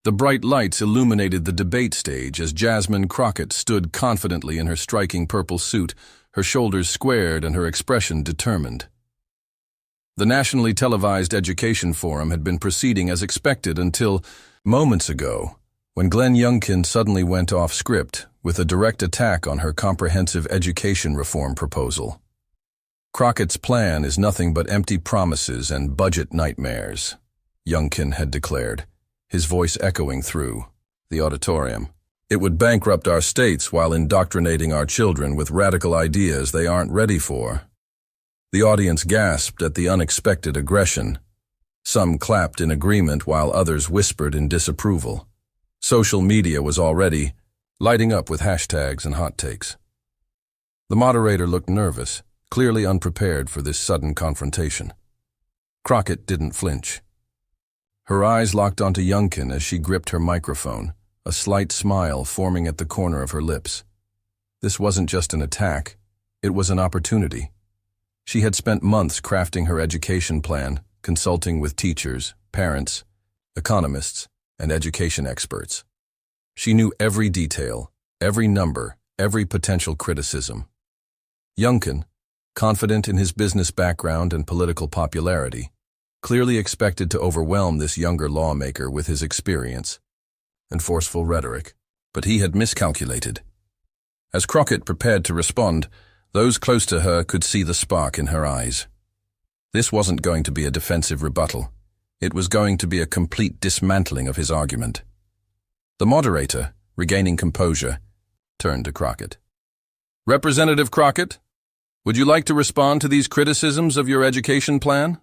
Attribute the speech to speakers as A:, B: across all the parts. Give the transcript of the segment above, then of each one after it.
A: The bright lights illuminated the debate stage as Jasmine Crockett stood confidently in her striking purple suit, her shoulders squared and her expression determined. The nationally televised education forum had been proceeding as expected until moments ago, when Glenn Youngkin suddenly went off script with a direct attack on her comprehensive education reform proposal. Crockett's plan is nothing but empty promises and budget nightmares, Youngkin had declared, his voice echoing through the auditorium. It would bankrupt our states while indoctrinating our children with radical ideas they aren't ready for. The audience gasped at the unexpected aggression. Some clapped in agreement while others whispered in disapproval. Social media was already lighting up with hashtags and hot takes. The moderator looked nervous, clearly unprepared for this sudden confrontation. Crockett didn't flinch. Her eyes locked onto Youngkin as she gripped her microphone, a slight smile forming at the corner of her lips. This wasn't just an attack, it was an opportunity. She had spent months crafting her education plan, consulting with teachers, parents, economists, and education experts. She knew every detail, every number, every potential criticism. Youngkin, confident in his business background and political popularity, clearly expected to overwhelm this younger lawmaker with his experience and forceful rhetoric, but he had miscalculated. As Crockett prepared to respond, those close to her could see the spark in her eyes. This wasn't going to be a defensive rebuttal. It was going to be a complete dismantling of his argument. The moderator, regaining composure, turned to Crockett. "Representative Crockett, would you like to respond to these criticisms of your education plan?"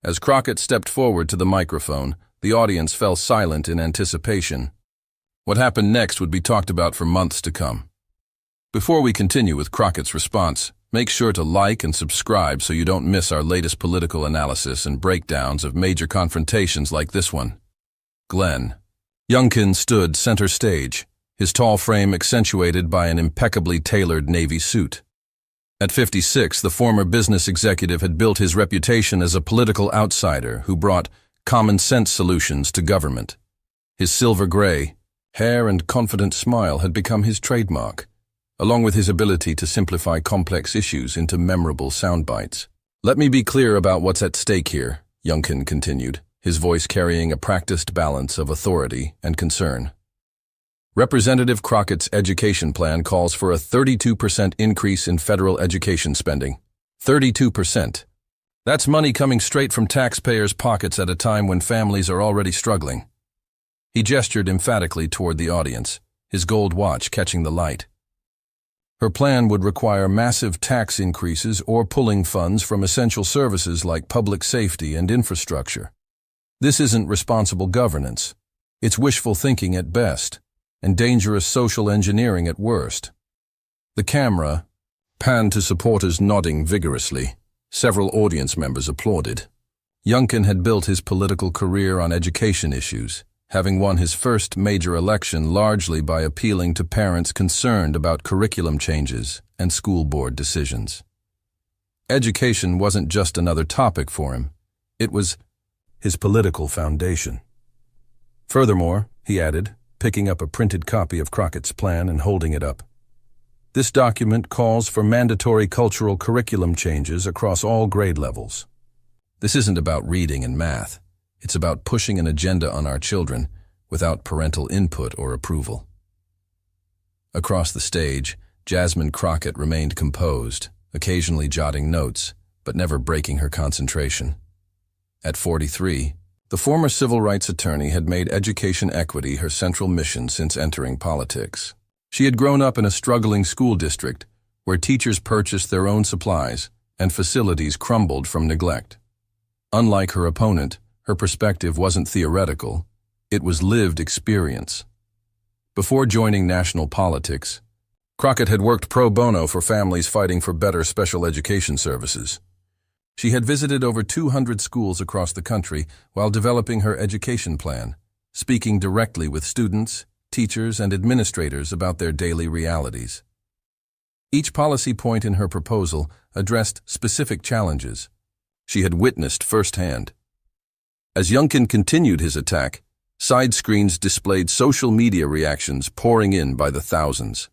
A: As Crockett stepped forward to the microphone, the audience fell silent in anticipation. What happened next would be talked about for months to come. Before we continue with Crockett's response, make sure to like and subscribe so you don't miss our latest political analysis and breakdowns of major confrontations like this one. Glenn. Youngkin stood center stage, his tall frame accentuated by an impeccably tailored navy suit. At 56, the former business executive had built his reputation as a political outsider who brought common-sense solutions to government. His silver gray hair and confident smile had become his trademark, along with his ability to simplify complex issues into memorable sound bites. "Let me be clear about what's at stake here," Youngkin continued, his voice carrying a practiced balance of authority and concern. Representative Crockett's education plan calls for a 32% increase in federal education spending. 32%. That's money coming straight from taxpayers' pockets at a time when families are already struggling. He gestured emphatically toward the audience, his gold watch catching the light. Her plan would require massive tax increases or pulling funds from essential services like public safety and infrastructure. This isn't responsible governance. It's wishful thinking at best, and dangerous social engineering at worst. The camera panned to supporters nodding vigorously. Several audience members applauded. Youngkin had built his political career on education issues, having won his first major election largely by appealing to parents concerned about curriculum changes and school board decisions. Education wasn't just another topic for him. It was his political foundation. Furthermore, he added, picking up a printed copy of Crockett's plan and holding it up, this document calls for mandatory cultural curriculum changes across all grade levels. This isn't about reading and math. It's about pushing an agenda on our children without parental input or approval. Across the stage, Jasmine Crockett remained composed, occasionally jotting notes, but never breaking her concentration. At 43, the former civil rights attorney had made education equity her central mission since entering politics. She had grown up in a struggling school district where teachers purchased their own supplies and facilities crumbled from neglect. Unlike her opponent, her perspective wasn't theoretical, it was lived experience. Before joining national politics, Crockett had worked pro bono for families fighting for better special education services. She had visited over 200 schools across the country while developing her education plan, speaking directly with students, teachers, and administrators about their daily realities. Each policy point in her proposal addressed specific challenges she had witnessed firsthand. As Youngkin continued his attack, Side screens displayed social media reactions pouring in by the thousands.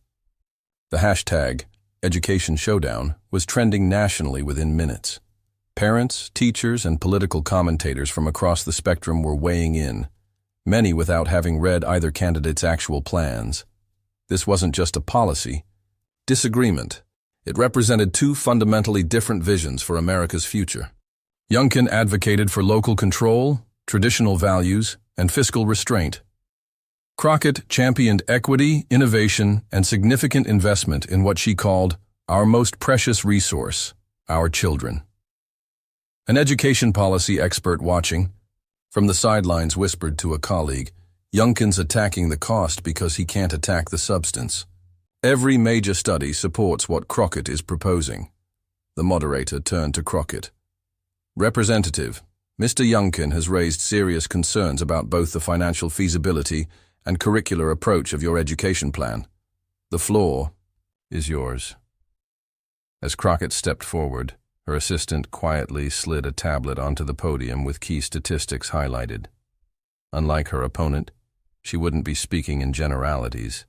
A: The hashtag, Education Showdown, was trending nationally within minutes. Parents, teachers, and political commentators from across the spectrum were weighing in, many without having read either candidate's actual plans. This wasn't just a policy disagreement. It represented two fundamentally different visions for America's future. Youngkin advocated for local control, traditional values, and fiscal restraint. Crockett championed equity, innovation, and significant investment in what she called our most precious resource, our children. An education policy expert watching from the sidelines whispered to a colleague, "Youngkin's attacking the cost because he can't attack the substance." Every major study supports what Crockett is proposing. The moderator turned to Crockett. "Representative, Mr. Youngkin has raised serious concerns about both the financial feasibility and curricular approach of your education plan. The floor is yours." As Crockett stepped forward, her assistant quietly slid a tablet onto the podium with key statistics highlighted. Unlike her opponent, she wouldn't be speaking in generalities.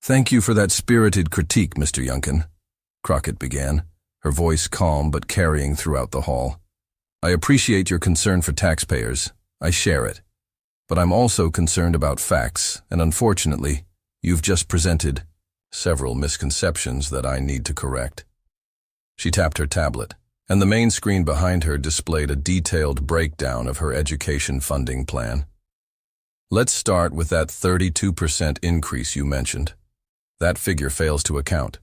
A: "Thank you for that spirited critique, Mr. Youngkin," Crockett began, her voice calm but carrying throughout the hall. "I appreciate your concern for taxpayers. I share it. But I'm also concerned about facts, and unfortunately, you've just presented several misconceptions that I need to correct." She tapped her tablet, and the main screen behind her displayed a detailed breakdown of her education funding plan. "Let's start with that 32% increase you mentioned. That figure fails to account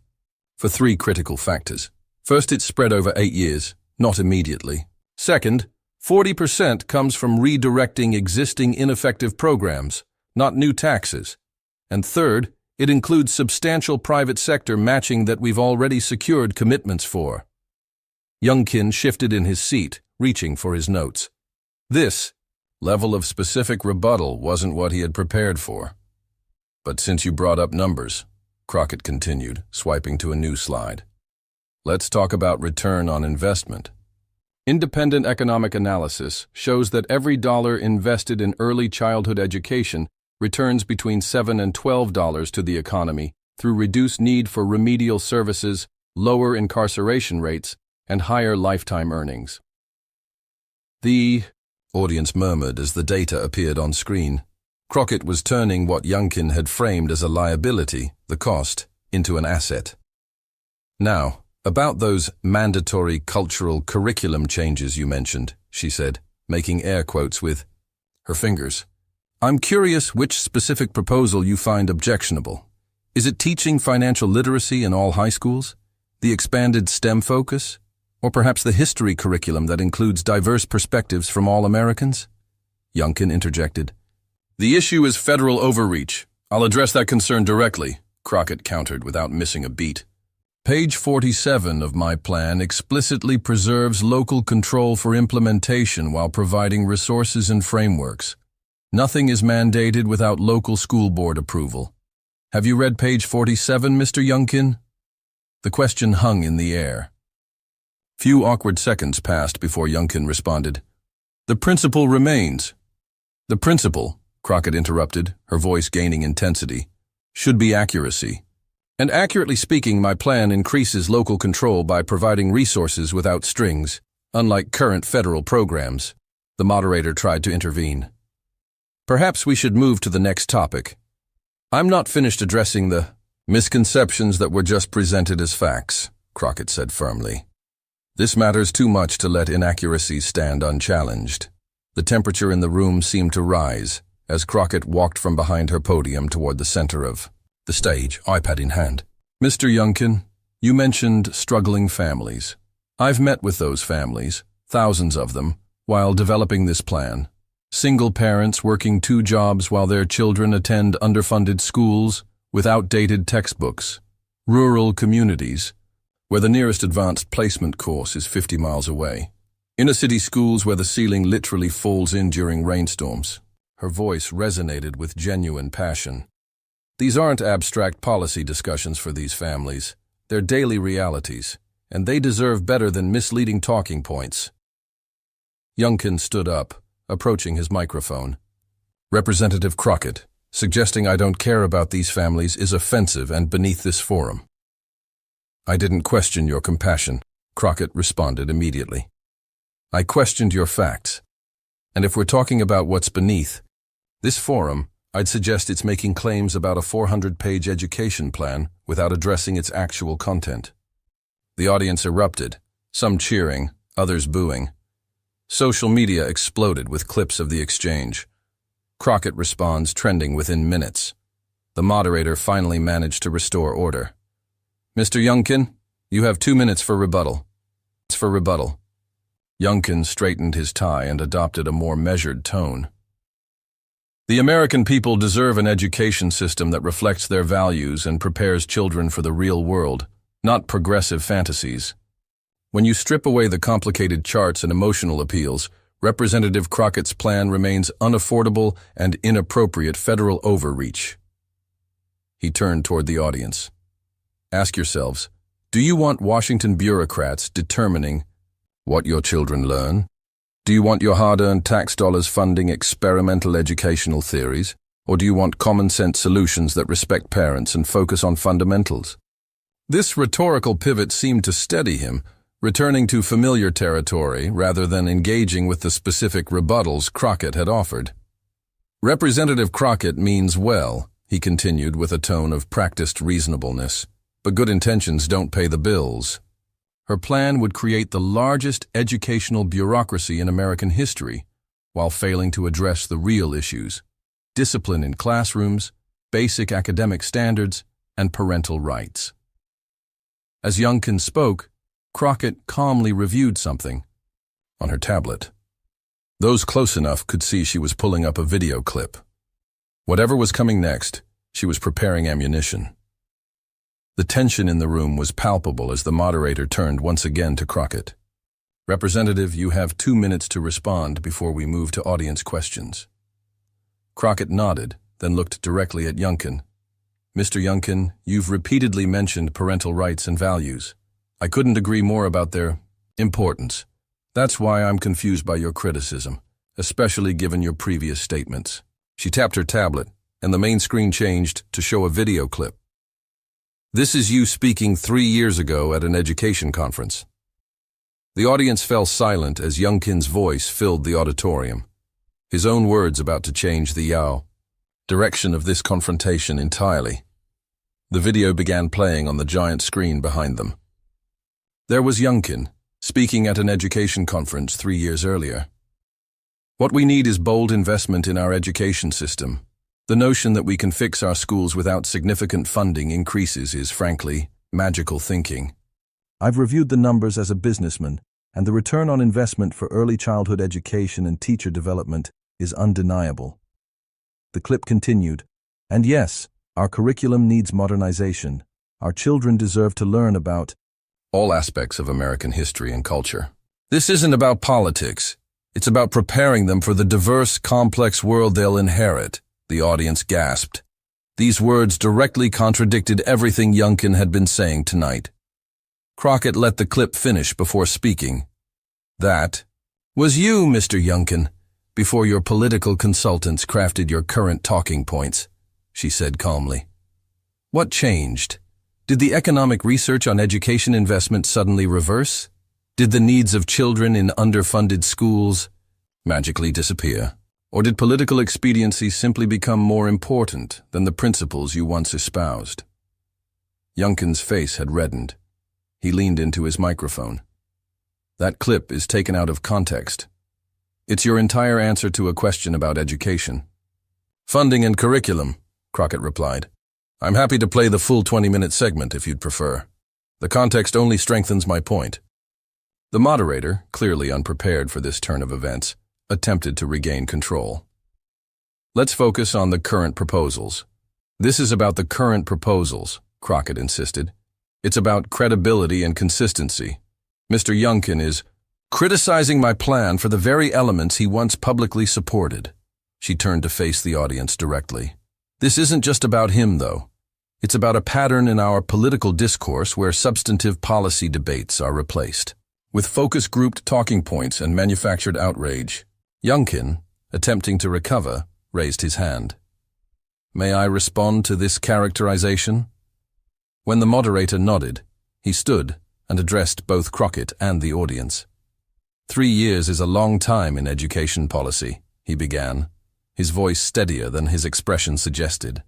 A: for three critical factors. First, it's spread over 8 years, not immediately. Second, 40% comes from redirecting existing ineffective programs, not new taxes. And third, it includes substantial private sector matching that we've already secured commitments for." Youngkin shifted in his seat, reaching for his notes. This level of specific rebuttal wasn't what he had prepared for. "But since you brought up numbers," Crockett continued, swiping to a new slide, "let's talk about return on investment. Independent economic analysis shows that every dollar invested in early childhood education returns between $7 and $12 to the economy through reduced need for remedial services, lower incarceration rates, and higher lifetime earnings." The audience murmured as the data appeared on screen. Crockett was turning what Youngkin had framed as a liability, the cost, into an asset. "Now, about those mandatory cultural curriculum changes you mentioned," she said, making air quotes with her fingers. "I'm curious which specific proposal you find objectionable. Is it teaching financial literacy in all high schools? The expanded STEM focus? Or perhaps the history curriculum that includes diverse perspectives from all Americans?" Youngkin interjected. "The issue is federal overreach. I'll address that concern directly," Crockett countered without missing a beat. "Page 47 of my plan explicitly preserves local control for implementation while providing resources and frameworks. Nothing is mandated without local school board approval. Have you read page 47, Mr. Youngkin?" The question hung in the air. Few awkward seconds passed before Youngkin responded. "The principle remains." "The principle," Crockett interrupted, her voice gaining intensity, "should be accuracy. And accurately speaking, my plan increases local control by providing resources without strings, unlike current federal programs." The moderator tried to intervene. "Perhaps we should move to the next topic. I'm not finished addressing the misconceptions that were just presented as facts," Crockett said firmly. "This matters too much to let inaccuracies stand unchallenged." The temperature in the room seemed to rise as Crockett walked from behind her podium toward the center of the stage, iPad in hand. "Mr. Youngkin, you mentioned struggling families. I've met with those families, thousands of them, while developing this plan. Single parents working 2 jobs while their children attend underfunded schools with outdated textbooks. Rural communities, where the nearest advanced placement course is 50 miles away. Inner-city schools where the ceiling literally falls in during rainstorms." Her voice resonated with genuine passion. "These aren't abstract policy discussions for these families. They're daily realities, and they deserve better than misleading talking points." Youngkin stood up, approaching his microphone. Representative Crockett, suggesting I don't care about these families is offensive and beneath this forum. I didn't question your compassion, Crockett responded immediately. I questioned your facts. And if we're talking about what's beneath this forum, I'd suggest it's making claims about a 400-page education plan without addressing its actual content. The audience erupted, some cheering, others booing. Social media exploded with clips of the exchange. Crockett responds trending within minutes. The moderator finally managed to restore order. Mr. Youngkin, you have 2 minutes for rebuttal. Youngkin straightened his tie and adopted a more measured tone. The American people deserve an education system that reflects their values and prepares children for the real world, not progressive fantasies. When you strip away the complicated charts and emotional appeals, Representative Crockett's plan remains unaffordable and inappropriate federal overreach. He turned toward the audience. Ask yourselves, do you want Washington bureaucrats determining what your children learn? Do you want your hard-earned tax dollars funding experimental educational theories? Or do you want common-sense solutions that respect parents and focus on fundamentals? This rhetorical pivot seemed to steady him, returning to familiar territory rather than engaging with the specific rebuttals Crockett had offered. Representative Crockett means well, he continued with a tone of practiced reasonableness, but good intentions don't pay the bills. Her plan would create the largest educational bureaucracy in American history, while failing to address the real issues: discipline in classrooms, basic academic standards, and parental rights. As Youngkin spoke, Crockett calmly reviewed something on her tablet. Those close enough could see she was pulling up a video clip. Whatever was coming next, she was preparing ammunition. The tension in the room was palpable as the moderator turned once again to Crockett. Representative, you have 2 minutes to respond before we move to audience questions. Crockett nodded, then looked directly at Youngkin. Mr. Youngkin, you've repeatedly mentioned parental rights and values. I couldn't agree more about their importance. That's why I'm confused by your criticism, especially given your previous statements. She tapped her tablet, and the main screen changed to show a video clip. This is you speaking 3 years ago at an education conference. The audience fell silent as Youngkin's voice filled the auditorium, his own words about to change the direction of this confrontation entirely. The video began playing on the giant screen behind them. There was Youngkin, speaking at an education conference 3 years earlier. What we need is bold investment in our education system. The notion that we can fix our schools without significant funding increases is, frankly, magical thinking. I've reviewed the numbers as a businessman, and the return on investment for early childhood education and teacher development is undeniable. The clip continued, and yes, our curriculum needs modernization. Our children deserve to learn about all aspects of American history and culture. This isn't about politics. It's about preparing them for the diverse, complex world they'll inherit, the audience gasped. These words directly contradicted everything Youngkin had been saying tonight. Crockett let the clip finish before speaking. That was you, Mr. Youngkin, before your political consultants crafted your current talking points, she said calmly. What changed? Did the economic research on education investment suddenly reverse? Did the needs of children in underfunded schools magically disappear? Or did political expediency simply become more important than the principles you once espoused? Youngkin's face had reddened. He leaned into his microphone. That clip is taken out of context. It's your entire answer to a question about education. Funding and curriculum, Crockett replied. I'm happy to play the full 20-minute segment if you'd prefer. The context only strengthens my point. The moderator, clearly unprepared for this turn of events, attempted to regain control. Let's focus on the current proposals. This is about the current proposals, Crockett insisted. It's about credibility and consistency. Mr. Youngkin is criticizing my plan for the very elements he once publicly supported. She turned to face the audience directly. This isn't just about him, though. It's about a pattern in our political discourse where substantive policy debates are replaced with focus-grouped talking points and manufactured outrage. Youngkin, attempting to recover, raised his hand. May I respond to this characterization? When the moderator nodded, he stood and addressed both Crockett and the audience. 3 years is a long time in education policy, he began, his voice steadier than his expression suggested.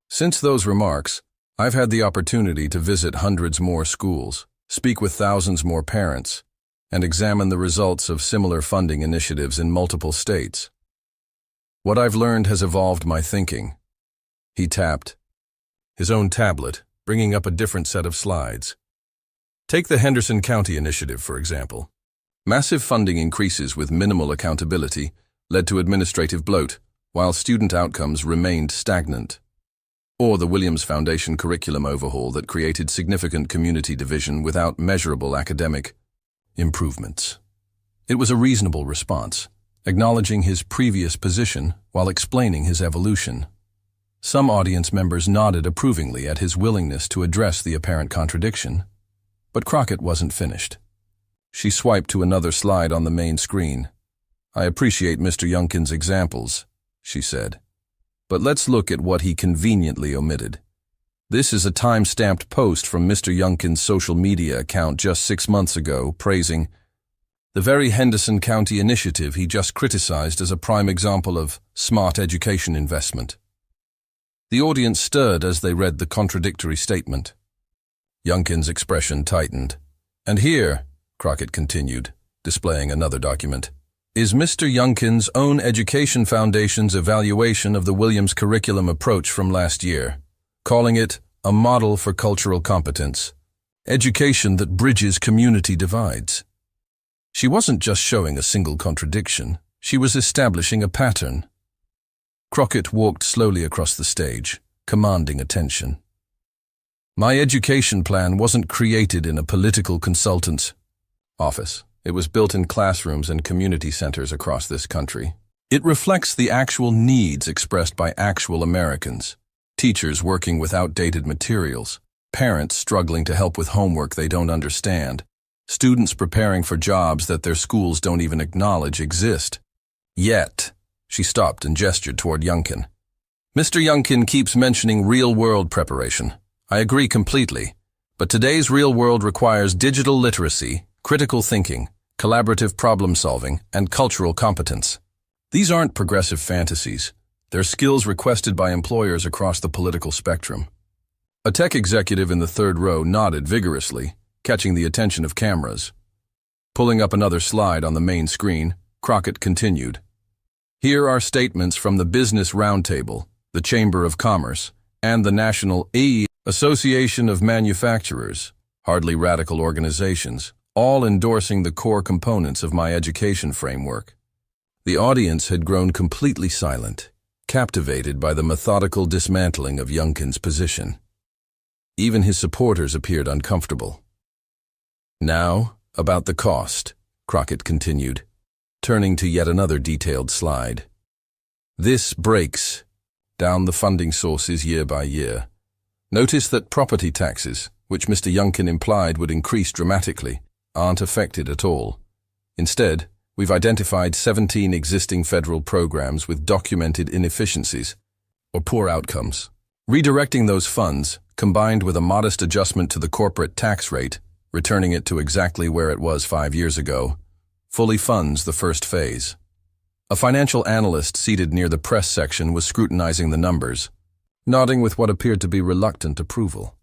A: Since those remarks, I've had the opportunity to visit hundreds more schools, speak with thousands more parents, and examine the results of similar funding initiatives in multiple states. What I've learned has evolved my thinking. He tapped his own tablet, bringing up a different set of slides. Take the Henderson County Initiative, for example. Massive funding increases with minimal accountability led to administrative bloat, while student outcomes remained stagnant. Or the Williams Foundation curriculum overhaul that created significant community division without measurable academic improvements. It was a reasonable response, acknowledging his previous position while explaining his evolution. Some audience members nodded approvingly at his willingness to address the apparent contradiction, but Crockett wasn't finished. She swiped to another slide on the main screen. I appreciate Mr. Youngkin's examples, she said, but let's look at what he conveniently omitted. This is a time-stamped post from Mr. Youngkin's social media account just 6 months ago, praising the very Henderson County initiative he just criticized as a prime example of smart education investment. The audience stirred as they read the contradictory statement. Youngkin's expression tightened. And here, Crockett continued, displaying another document, is Mr. Youngkin's own Education Foundation's evaluation of the Williams curriculum approach from last year, calling it a model for cultural competence, education that bridges community divides. She wasn't just showing a single contradiction, she was establishing a pattern. Crockett walked slowly across the stage, commanding attention. My education plan wasn't created in a political consultant's office. It was built in classrooms and community centers across this country. It reflects the actual needs expressed by actual Americans. Teachers working with outdated materials, parents struggling to help with homework they don't understand, students preparing for jobs that their schools don't even acknowledge exist. Yet, she stopped and gestured toward Youngkin. Mr. Youngkin keeps mentioning real-world preparation. I agree completely, but today's real world requires digital literacy, critical thinking, collaborative problem-solving, and cultural competence. These aren't progressive fantasies. They're skills requested by employers across the political spectrum. A tech executive in the third row nodded vigorously, catching the attention of cameras. Pulling up another slide on the main screen, Crockett continued. Here are statements from the Business Roundtable, the Chamber of Commerce, and the National Association of Manufacturers, hardly radical organizations, all endorsing the core components of my education framework. The audience had grown completely silent, captivated by the methodical dismantling of Youngkin's position. Even his supporters appeared uncomfortable. Now, about the cost, Crockett continued, turning to yet another detailed slide. This breaks down the funding sources year by year. Notice that property taxes, which Mr. Youngkin implied would increase dramatically, aren't affected at all. Instead, we've identified 17 existing federal programs with documented inefficiencies or poor outcomes. Redirecting those funds, combined with a modest adjustment to the corporate tax rate, returning it to exactly where it was 5 years ago, fully funds the first phase. A financial analyst seated near the press section was scrutinizing the numbers, nodding with what appeared to be reluctant approval.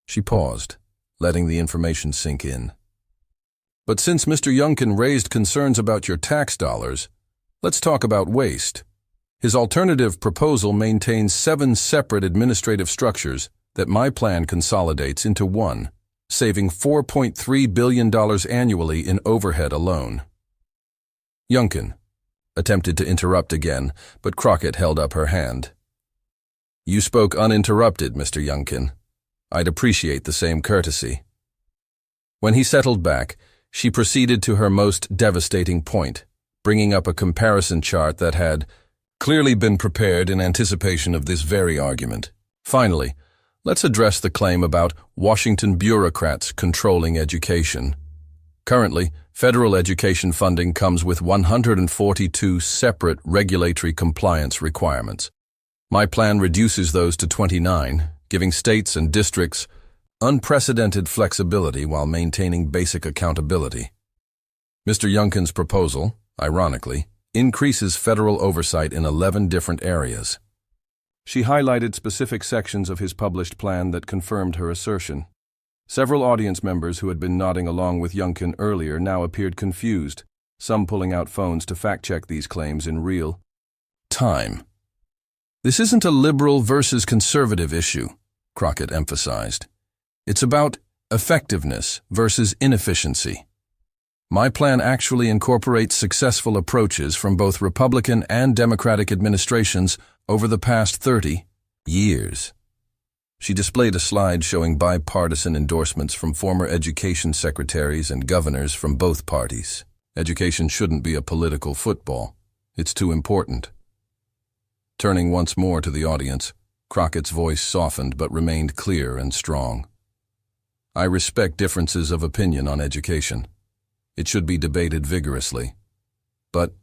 A: She paused, letting the information sink in. But since Mr. Youngkin raised concerns about your tax dollars, let's talk about waste. His alternative proposal maintains 7 separate administrative structures that my plan consolidates into one, saving $4.3 billion annually in overhead alone. Youngkin attempted to interrupt again, but Crockett held up her hand. You spoke uninterrupted, Mr. Youngkin. I'd appreciate the same courtesy. When he settled back, she proceeded to her most devastating point, bringing up a comparison chart that had clearly been prepared in anticipation of this very argument. Finally, let's address the claim about Washington bureaucrats controlling education. Currently, Federal education funding comes with 142 separate regulatory compliance requirements. My plan reduces those to 29, giving states and districts unprecedented flexibility while maintaining basic accountability. Mr. Youngkin's proposal, ironically, increases federal oversight in 11 different areas. She highlighted specific sections of his published plan that confirmed her assertion. Several audience members who had been nodding along with Youngkin earlier now appeared confused, some pulling out phones to fact-check these claims in real time. This isn't a liberal versus conservative issue, Crockett emphasized. It's about effectiveness versus inefficiency. My plan actually incorporates successful approaches from both Republican and Democratic administrations over the past 30 years. She displayed a slide showing bipartisan endorsements from former education secretaries and governors from both parties. Education shouldn't be a political football. It's too important. Turning once more to the audience, Crockett's voice softened but remained clear and strong. I respect differences of opinion on education. It should be debated vigorously. But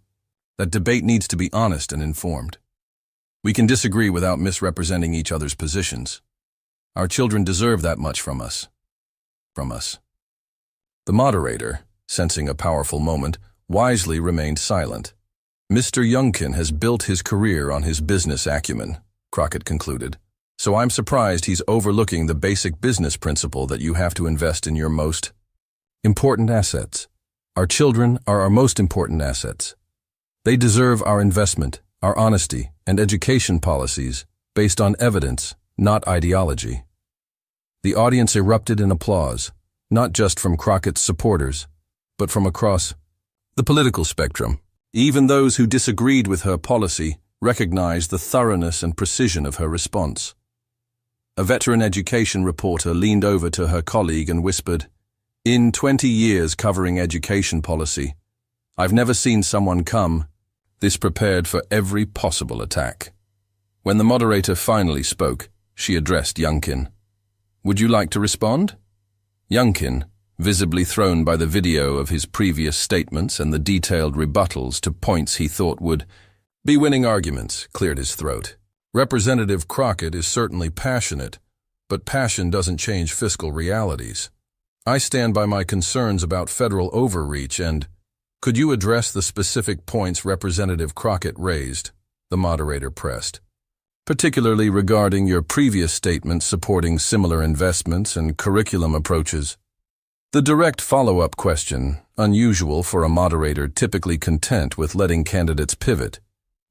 A: that debate needs to be honest and informed. We can disagree without misrepresenting each other's positions. Our children deserve that much from us. The moderator, sensing a powerful moment, wisely remained silent. Mr. Youngkin has built his career on his business acumen, Crockett concluded. So I'm surprised he's overlooking the basic business principle that you have to invest in your most important assets. Our children are our most important assets. They deserve our investment, our honesty, and education policies based on evidence, not ideology. The audience erupted in applause, not just from Crockett's supporters, but from across the political spectrum. Even those who disagreed with her policy recognized the thoroughness and precision of her response. A veteran education reporter leaned over to her colleague and whispered, "In 20 years covering education policy, I've never seen someone come this prepared for every possible attack." When the moderator finally spoke, she addressed Youngkin. "Would you like to respond?" Youngkin, visibly thrown by the video of his previous statements and the detailed rebuttals to points he thought would be winning arguments, cleared his throat. Representative Crockett is certainly passionate, but passion doesn't change fiscal realities. I stand by my concerns about federal overreach and, could you address the specific points Representative Crockett raised? The moderator pressed. Particularly regarding your previous statements supporting similar investments and curriculum approaches. The direct follow-up question, unusual for a moderator typically content with letting candidates pivot,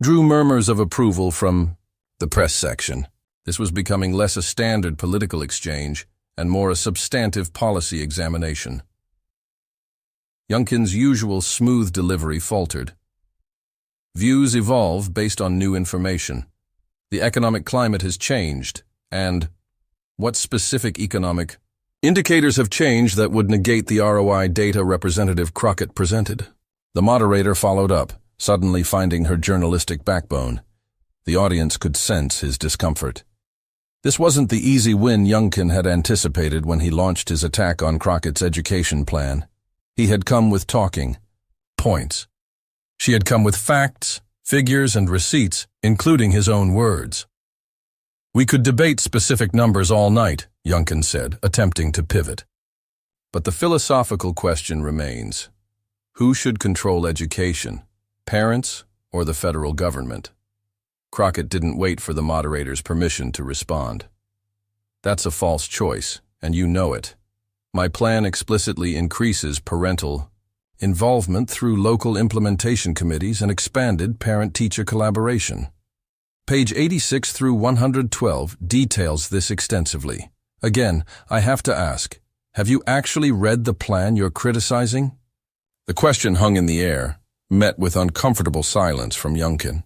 A: drew murmurs of approval from the press section. This was becoming less a standard political exchange and more a substantive policy examination. Youngkin's usual smooth delivery faltered. Views evolve based on new information. The economic climate has changed, and what specific economic indicators have changed that would negate the ROI data Representative Crockett presented? The moderator followed up, suddenly finding her journalistic backbone. The audience could sense his discomfort. This wasn't the easy win Youngkin had anticipated when he launched his attack on Crockett's education plan. He had come with talking points. She had come with facts, figures, and receipts, including his own words. "We could debate specific numbers all night," Youngkin said, attempting to pivot. But the philosophical question remains. Who should control education, parents or the federal government? Crockett didn't wait for the moderator's permission to respond. "That's a false choice, and you know it. My plan explicitly increases parental involvement through local implementation committees and expanded parent-teacher collaboration." Page 86 through 112 details this extensively. Again, I have to ask, have you actually read the plan you're criticizing? The question hung in the air, met with uncomfortable silence from Youngkin.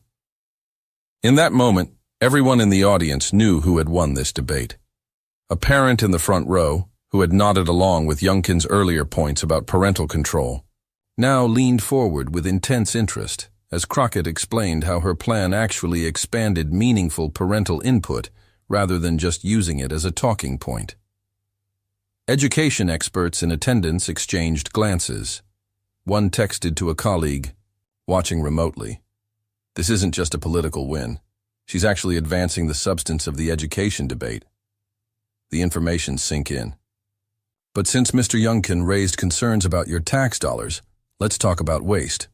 A: In that moment, everyone in the audience knew who had won this debate. A parent in the front row, who had nodded along with Youngkin's earlier points about parental control, now leaned forward with intense interest as Crockett explained how her plan actually expanded meaningful parental input rather than just using it as a talking point. Education experts in attendance exchanged glances. One texted to a colleague, watching remotely. This isn't just a political win. She's actually advancing the substance of the education debate. The information sink in. But since Mr. Youngkin raised concerns about your tax dollars, let's talk about waste.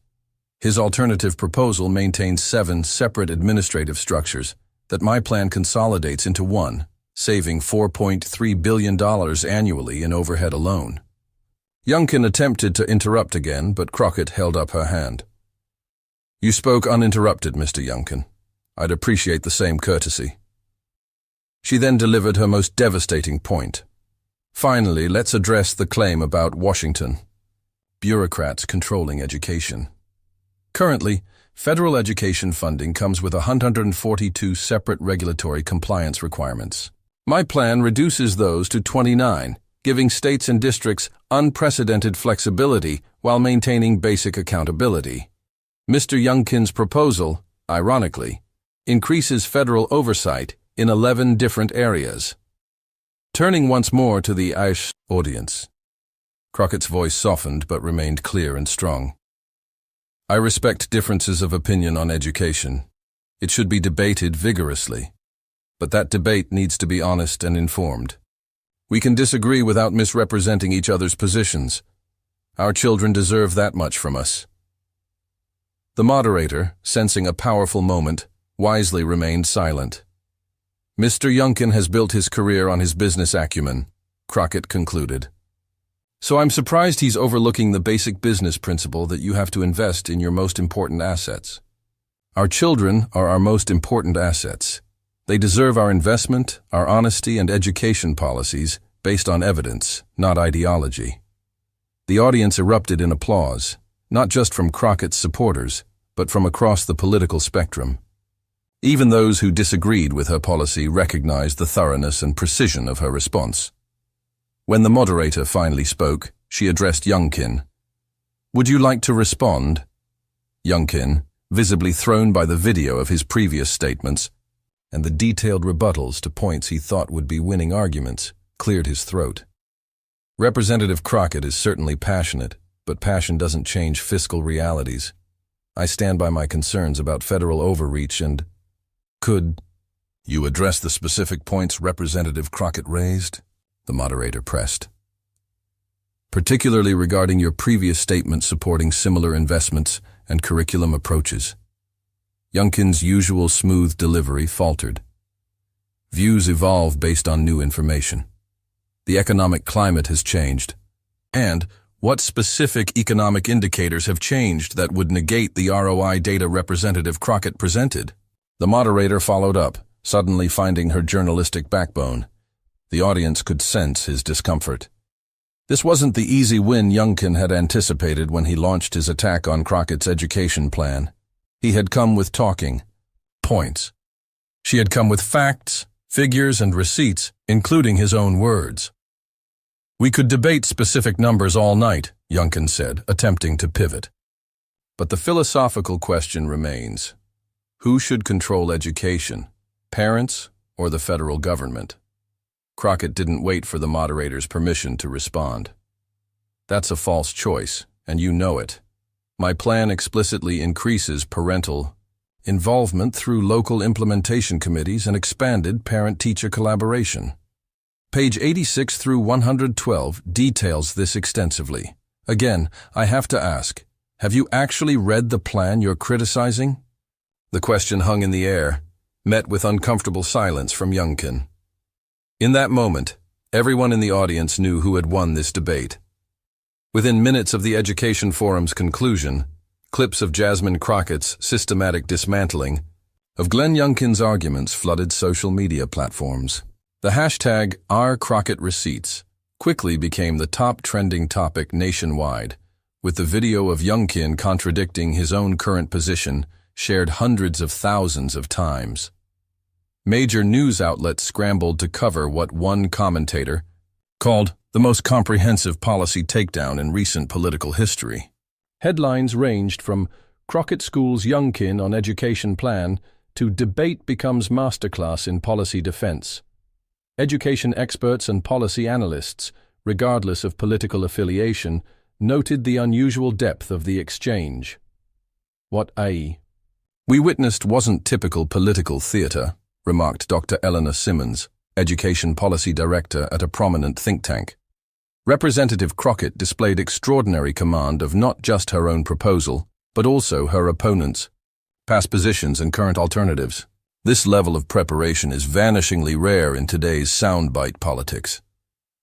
A: His alternative proposal maintains 7 separate administrative structures that my plan consolidates into one, saving $4.3 billion annually in overhead alone. Youngkin attempted to interrupt again, but Crockett held up her hand. You spoke uninterrupted, Mr. Youngkin. I'd appreciate the same courtesy. She then delivered her most devastating point. Finally, let's address the claim about Washington. Bureaucrats controlling education. Currently, federal education funding comes with 142 separate regulatory compliance requirements. My plan reduces those to 29, giving states and districts unprecedented flexibility while maintaining basic accountability. Mr. Youngkin's proposal, ironically, increases federal oversight in 11 different areas. Turning once more to the audience, Crockett's voice softened but remained clear and strong. I respect differences of opinion on education. It should be debated vigorously. But that debate needs to be honest and informed. We can disagree without misrepresenting each other's positions. Our children deserve that much from us. The moderator, sensing a powerful moment, wisely remained silent. Mr. Youngkin has built his career on his business acumen, Crockett concluded. So I'm surprised he's overlooking the basic business principle that you have to invest in your most important assets. Our children are our most important assets. They deserve our investment, our honesty, and education policies based on evidence, not ideology. The audience erupted in applause, not just from Crockett's supporters, but from across the political spectrum. Even those who disagreed with her policy recognized the thoroughness and precision of her response. When the moderator finally spoke, she addressed Youngkin. Would you like to respond? Youngkin, visibly thrown by the video of his previous statements and the detailed rebuttals to points he thought would be winning arguments, cleared his throat. Representative Crockett is certainly passionate, but passion doesn't change fiscal realities. I stand by my concerns about federal overreach and could you address the specific points Representative Crockett raised? The moderator pressed. Particularly regarding your previous statement supporting similar investments and curriculum approaches. Youngkin's usual smooth delivery faltered. Views evolve based on new information. The economic climate has changed. And what specific economic indicators have changed that would negate the ROI data Representative Crockett presented? The moderator followed up, suddenly finding her journalistic backbone. The audience could sense his discomfort. This wasn't the easy win Youngkin had anticipated when he launched his attack on Crockett's education plan. He had come with talking points. She had come with facts, figures, and receipts, including his own words. We could debate specific numbers all night, Youngkin said, attempting to pivot. But the philosophical question remains. Who should control education, parents or the federal government? Crockett didn't wait for the moderator's permission to respond. That's a false choice, and you know it. My plan explicitly increases parental involvement through local implementation committees and expanded parent-teacher collaboration. Page 86 through 112 details this extensively. Again, I have to ask, have you actually read the plan you're criticizing? The question hung in the air, met with uncomfortable silence from Youngkin. In that moment, everyone in the audience knew who had won this debate. Within minutes of the Education Forum's conclusion, clips of Jasmine Crockett's systematic dismantling of Glenn Youngkin's arguments flooded social media platforms. The hashtag #RCrockettReceipts quickly became the top trending topic nationwide, with the video of Youngkin contradicting his own current position shared hundreds of thousands of times. Major news outlets scrambled to cover what one commentator called the most comprehensive policy takedown in recent political history. Headlines ranged from Crockett School's Youngkin on education plan to debate becomes masterclass in policy defense. Education experts and policy analysts, regardless of political affiliation, noted the unusual depth of the exchange. What we witnessed wasn't typical political theater, remarked Dr. Eleanor Simmons, Education Policy Director at a prominent think tank. Representative Crockett displayed extraordinary command of not just her own proposal, but also her opponents, past positions and current alternatives. This level of preparation is vanishingly rare in today's soundbite politics.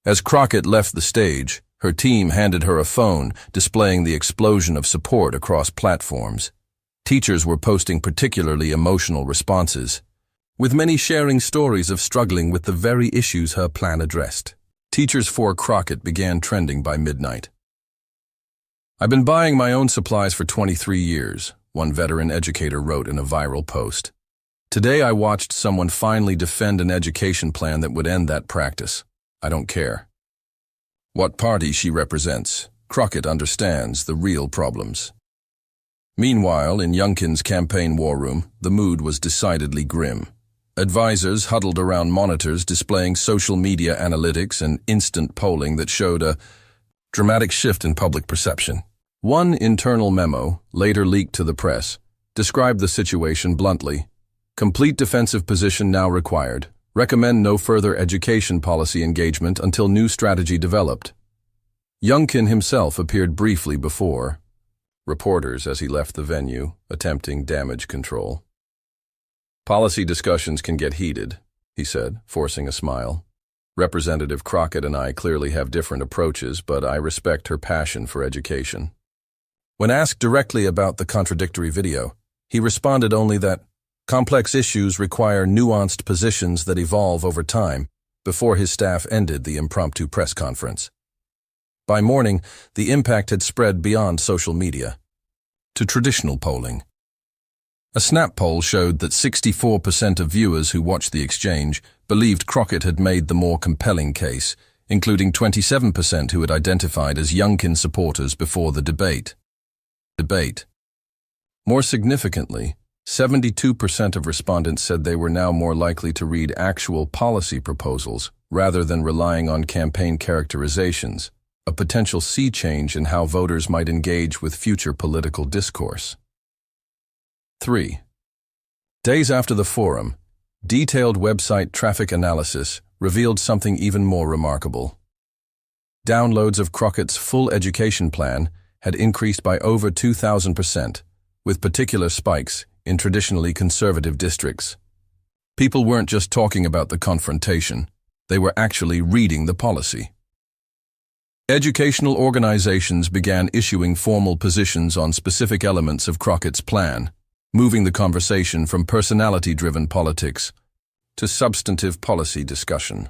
A: As Crockett left the stage, her team handed her a phone displaying the explosion of support across platforms. Teachers were posting particularly emotional responses, with many sharing stories of struggling with the very issues her plan addressed. Teachers for Crockett began trending by midnight. "I've been buying my own supplies for 23 years, one veteran educator wrote in a viral post. "Today I watched someone finally defend an education plan that would end that practice. I don't care what party she represents. Crockett understands the real problems." Meanwhile, in Youngkin's campaign war room, the mood was decidedly grim. Advisors huddled around monitors displaying social media analytics and instant polling that showed a dramatic shift in public perception. One internal memo, later leaked to the press, described the situation bluntly. "Complete defensive position now required. Recommend no further education policy engagement until new strategy developed." Youngkin himself appeared briefly before reporters as he left the venue, attempting damage control. "Policy discussions can get heated," he said, forcing a smile. "Representative Crockett and I clearly have different approaches, but I respect her passion for education." When asked directly about the contradictory video, he responded only that complex issues require nuanced positions that evolve over time, before his staff ended the impromptu press conference. By morning, the impact had spread beyond social media to traditional polling. A Snap poll showed that 64% of viewers who watched the exchange believed Crockett had made the more compelling case, including 27% who had identified as Youngkin supporters before the debate. More significantly, 72% of respondents said they were now more likely to read actual policy proposals rather than relying on campaign characterizations, a potential sea change in how voters might engage with future political discourse. 3. Days after the forum, detailed website traffic analysis revealed something even more remarkable. Downloads of Crockett's full education plan had increased by over 2,000%, with particular spikes in traditionally conservative districts. People weren't just talking about the confrontation, they were actually reading the policy. Educational organizations began issuing formal positions on specific elements of Crockett's plan, moving the conversation from personality-driven politics to substantive policy discussion.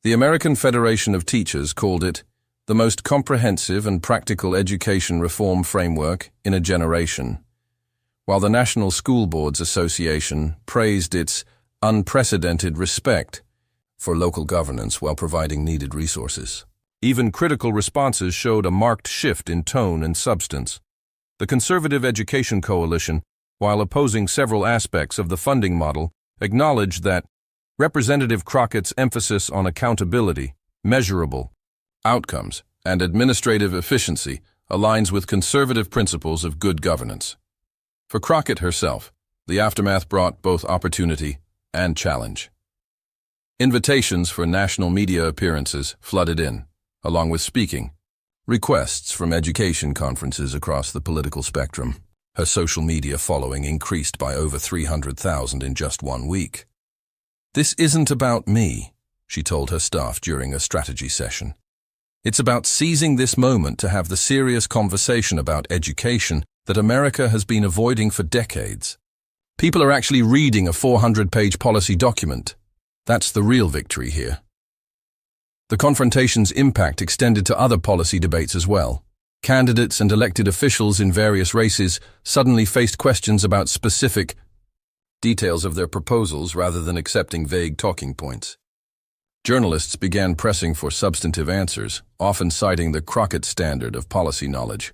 A: The American Federation of Teachers called it the most comprehensive and practical education reform framework in a generation, while the National School Boards Association praised its unprecedented respect for local governance while providing needed resources. Even critical responses showed a marked shift in tone and substance. The Conservative Education Coalition, while opposing several aspects of the funding model, acknowledged that Representative Crockett's emphasis on accountability, measurable outcomes, and administrative efficiency aligns with conservative principles of good governance. For Crockett herself, the aftermath brought both opportunity and challenge. Invitations for national media appearances flooded in, along with speaking requests from education conferences across the political spectrum. Her social media following increased by over 300,000 in just 1 week. "This isn't about me," she told her staff during a strategy session. "It's about seizing this moment to have the serious conversation about education that America has been avoiding for decades. People are actually reading a 400-page policy document. That's the real victory here." The confrontation's impact extended to other policy debates as well. Candidates and elected officials in various races suddenly faced questions about specific details of their proposals rather than accepting vague talking points. Journalists began pressing for substantive answers, often citing the Crockett standard of policy knowledge.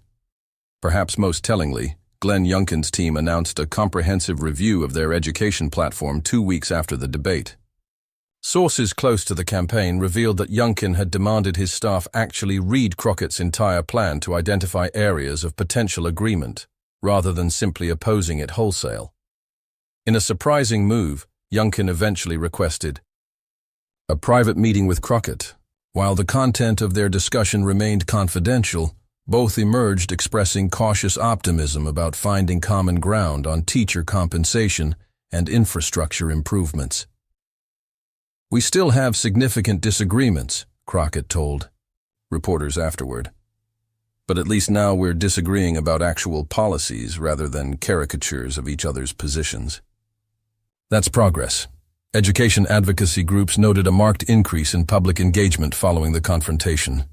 A: Perhaps most tellingly, Glenn Youngkin's team announced a comprehensive review of their education platform 2 weeks after the debate. Sources close to the campaign revealed that Youngkin had demanded his staff actually read Crockett's entire plan to identify areas of potential agreement, rather than simply opposing it wholesale. In a surprising move, Youngkin eventually requested a private meeting with Crockett. While the content of their discussion remained confidential, both emerged expressing cautious optimism about finding common ground on teacher compensation and infrastructure improvements. "We still have significant disagreements," Crockett told reporters afterward. "But at least now we're disagreeing about actual policies rather than caricatures of each other's positions." That's progress. Education advocacy groups noted a marked increase in public engagement following the confrontation.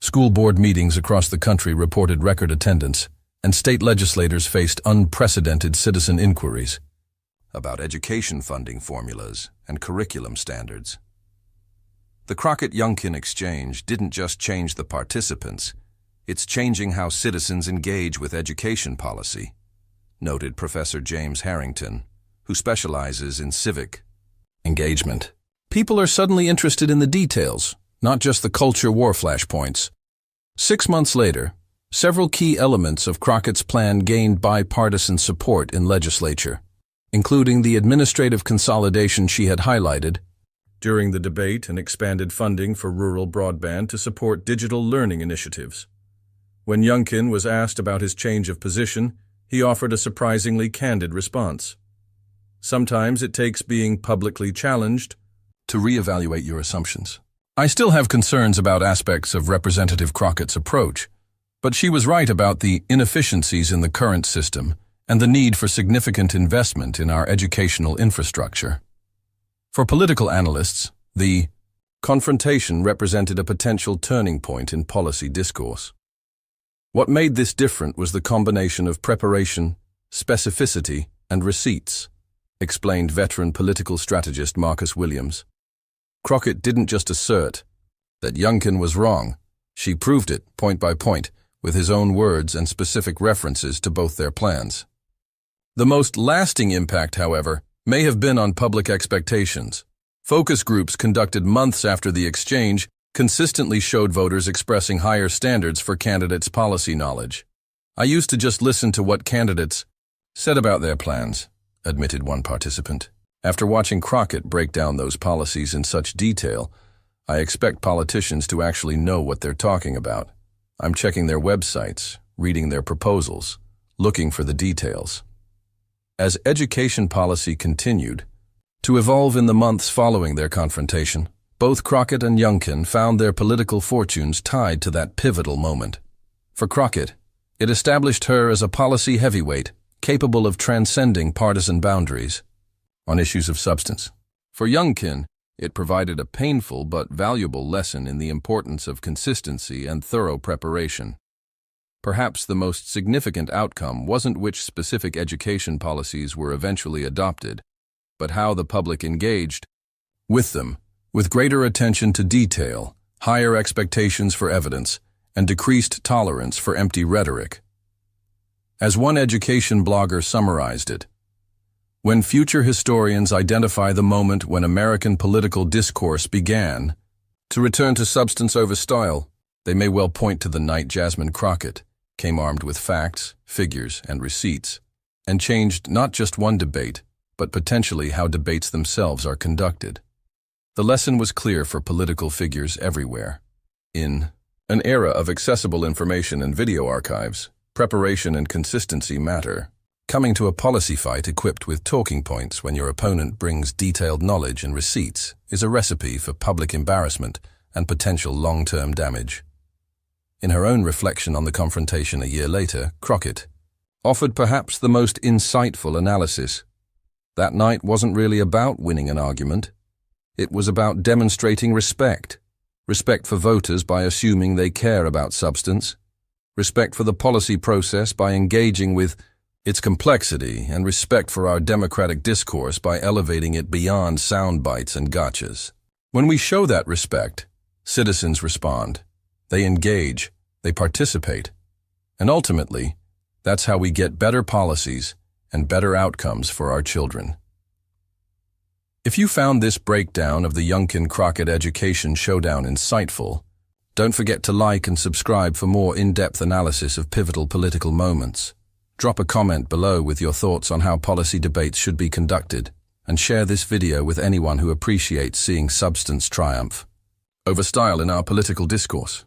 A: School board meetings across the country reported record attendance, and state legislators faced unprecedented citizen inquiries about education funding formulas and curriculum standards. The Crockett-Youngkin exchange didn't just change the participants, it's changing how citizens engage with education policy, noted Professor James Harrington, who specializes in civic engagement. People are suddenly interested in the details, not just the culture war flashpoints. 6 months later, several key elements of Crockett's plan gained bipartisan support in legislature, including the administrative consolidation she had highlighted during the debate and expanded funding for rural broadband to support digital learning initiatives. When Youngkin was asked about his change of position, he offered a surprisingly candid response. "Sometimes it takes being publicly challenged to reevaluate your assumptions. I still have concerns about aspects of Representative Crockett's approach, but she was right about the inefficiencies in the current system and the need for significant investment in our educational infrastructure." For political analysts, the confrontation represented a potential turning point in policy discourse. What made this different was the combination of preparation, specificity, and receipts, explained veteran political strategist Marcus Williams. Crockett didn't just assert that Youngkin was wrong, she proved it point by point with his own words and specific references to both their plans. The most lasting impact, however, may have been on public expectations. Focus groups conducted months after the exchange consistently showed voters expressing higher standards for candidates' policy knowledge. "I used to just listen to what candidates said about their plans," admitted one participant. "After watching Crockett break down those policies in such detail, I expect politicians to actually know what they're talking about. I'm checking their websites, reading their proposals, looking for the details." As education policy continued to evolve in the months following their confrontation, both Crockett and Youngkin found their political fortunes tied to that pivotal moment. For Crockett, it established her as a policy heavyweight, capable of transcending partisan boundaries on issues of substance. For Youngkin, it provided a painful but valuable lesson in the importance of consistency and thorough preparation. Perhaps the most significant outcome wasn't which specific education policies were eventually adopted, but how the public engaged with them, with greater attention to detail, higher expectations for evidence, and decreased tolerance for empty rhetoric. As one education blogger summarized it, "When future historians identify the moment when American political discourse began to return to substance over style, they may well point to the night Jasmine Crockett came armed with facts, figures, and receipts, and changed not just one debate, but potentially how debates themselves are conducted." The lesson was clear for political figures everywhere. In an era of accessible information and video archives, preparation and consistency matter. Coming to a policy fight equipped with talking points when your opponent brings detailed knowledge and receipts is a recipe for public embarrassment and potential long-term damage. In her own reflection on the confrontation a year later, Crockett offered perhaps the most insightful analysis. That night wasn't really about winning an argument. It was about demonstrating respect. Respect for voters by assuming they care about substance. Respect for the policy process by engaging with its complexity, and respect for our democratic discourse by elevating it beyond sound bites and gotchas. When we show that respect, citizens respond. They engage, they participate, and ultimately, that's how we get better policies and better outcomes for our children. If you found this breakdown of the Youngkin-Crockett education showdown insightful, don't forget to like and subscribe for more in-depth analysis of pivotal political moments. Drop a comment below with your thoughts on how policy debates should be conducted, and share this video with anyone who appreciates seeing substance triumph over style in our political discourse.